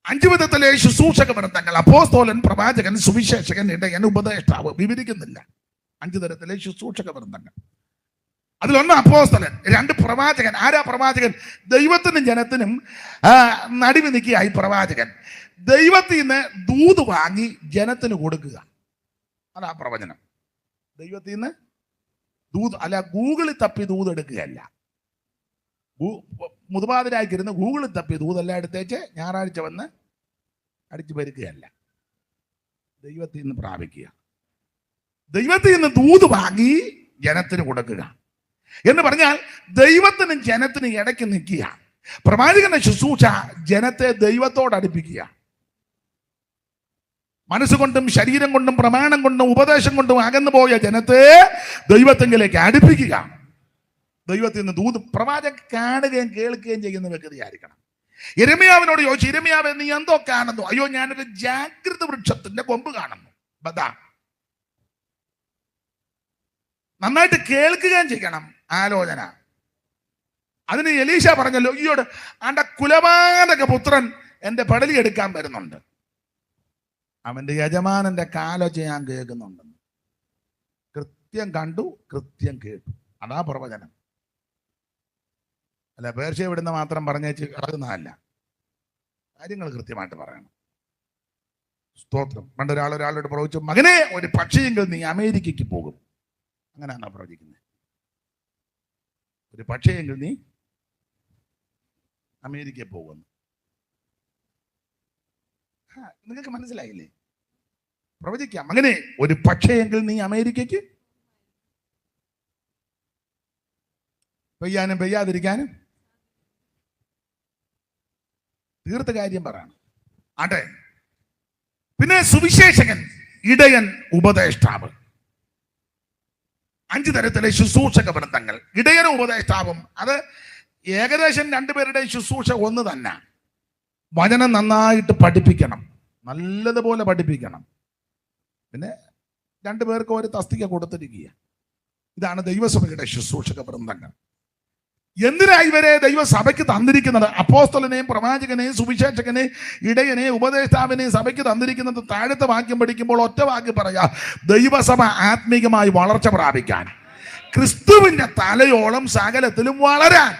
5 വിധത്തിലെ ശുശ്രൂഷക വൃത്തങ്ങൾ: അപ്പോസ്തലൻ, പ്രവാചകൻ, സുവിശേഷകൻ, ഇടയൻ, ഉപദേഷ്ടാവ്. വിവരിക്കുന്നില്ല. 5 തരത്തിലെ ശുശ്രൂഷക വൃത്തങ്ങൾ. അതിലൊന്ന് അപ്പോസ്തലൻ, 2 പ്രവാചകൻ. ആരാ പ്രവാചകൻ? ദൈവത്തിനും ജനത്തിനും നടുവി നിൽക്കുകയായി പ്രവാചകൻ. ദൈവത്തിൽ നിന്ന് ദൂത് വാങ്ങി ജനത്തിന് കൊടുക്കുക. അതാ പ്രവചനം. ദൈവത്തിൽ നിന്ന് ദൂത്, അല്ല ഗൂഗിളിൽ തപ്പി ദൂത് എടുക്കുകയല്ല. മുതുപാതിരായിക്കിരുന്ന് ഗൂഗിളിൽ തപ്പി ദൂതെല്ലാം എടുത്തേച്ച് ഞായറാഴ്ച വന്ന് അടിച്ചു പെരുക്കുകയല്ല. ദൈവത്തിൽ നിന്ന് പ്രാപിക്കുക. ദൈവത്തിൽ നിന്ന് ദൂത് വാങ്ങി ജനത്തിന് കൊടുക്കുക എന്ന് പറഞ്ഞാൽ ദൈവത്തിനും ജനത്തിനും ഇടയ്ക്ക് നിൽക്കുക. പ്രവാചകന്റെ ശുശ്രൂഷ ജനത്തെ ദൈവത്തോട് അടുപ്പിക്കുക. മനസ്സുകൊണ്ടും ശരീരം കൊണ്ടും പ്രമാണം കൊണ്ടും ഉപദേശം കൊണ്ടും അകന്നു പോയ ജനത്തെ ദൈവത്തെങ്കിലേക്ക് അടുപ്പിക്കുക. ദൈവത്തിൽ നിന്ന് ദൂത്. പ്രവാചകൻ കാണുകയും കേൾക്കുകയും ചെയ്യുന്ന വ്യക്തിയായിരിക്കണം. യിരെമ്യാവിനോട് ചോദിച്ചു, യിരെമ്യാവേ നീ എന്തോ കാണുന്നു? അയ്യോ, ഞാനൊരു ജാഗ്രത വൃക്ഷത്തിന്റെ കൊമ്പ് കാണുന്നു. ബദാ. നന്നായിട്ട് കേൾക്കുകയും ചെയ്യണം. ആലോചന. അതിന് എലീശ പറഞ്ഞല്ലോ, അയ്യോട് ആണ്ട കുലപാതക പുത്രൻ എന്റെ പടലി എടുക്കാൻ വരുന്നുണ്ട്. അവന്റെ യജമാനന്റെ കാലൊച്ച ഞാൻ കേൾക്കുന്നുണ്ടെന്ന്. കൃത്യം കണ്ടു, കൃത്യം കേട്ടു. അതാ പ്രവചനം. അല്ല പേർഷ്യ വിടുന്ന മാത്രം പറഞ്ഞേച്ച് കിടക്കുന്നതല്ല. കാര്യങ്ങൾ കൃത്യമായിട്ട് പറയണം. സ്തോത്രം. പണ്ട് ഒരാളോട് പ്രവചിച്ചു, മകനെ ഒരു പക്ഷിയെങ്കിൽ നീ അമേരിക്കയ്ക്ക് പോകും. അങ്ങനെയാണോ പ്രവചിക്കുന്നത്? ഒരു പക്ഷിയെങ്കിൽ നീ അമേരിക്കയിൽ പോകുന്നു. നിങ്ങൾക്ക് മനസ്സിലായില്ലേ? പ്രവചിക്കാം. മകനെ ഒരു പക്ഷിയെങ്കിൽ നീ അമേരിക്കയ്ക്ക്. പെയ്യാനും പെയ്യാതിരിക്കാനും തീർത്ത കാര്യം പറയണം. ആട്ടെ. പിന്നെ സുവിശേഷകൻ, ഇടയൻ, ഉപദേഷ്ടാവ്. 5 തരത്തിലെ ശുശ്രൂഷക വൃത്തങ്ങൾ. ഇടയനും ഉപദേഷ്ടാവും അത് ഏകദേശം 2 പേരുടെയും ശുശ്രൂഷ ഒന്ന് തന്നെ. വചനം നന്നായിട്ട് പഠിപ്പിക്കണം, നല്ലതുപോലെ പഠിപ്പിക്കണം. പിന്നെ 2 പേർക്ക് ഒരു തസ്തിക കൊടുത്തിരിക്കുക. ഇതാണ് ദൈവസഭയുടെ ശുശ്രൂഷക വൃത്തങ്ങൾ. എന്തിനാ ഇവരെ ദൈവസഭയ്ക്ക് തന്നിരിക്കുന്നത്? അപ്പോസ്തലനെയും പ്രവാചകനെയും സുവിശേഷകനെയും ഇടയനെയും ഉപദേഷ്ടാവിനെയും സഭയ്ക്ക് തന്നിരിക്കുന്നത് താഴത്തെ വാക്യം പഠിക്കുമ്പോൾ ഒറ്റ വാക്യം പറയാ: ദൈവസഭ ആത്മീകമായി വളർച്ച പ്രാപിക്കാൻ, ക്രിസ്തുവിന്റെ തലയോളം സകലത്തിലും വളരണം.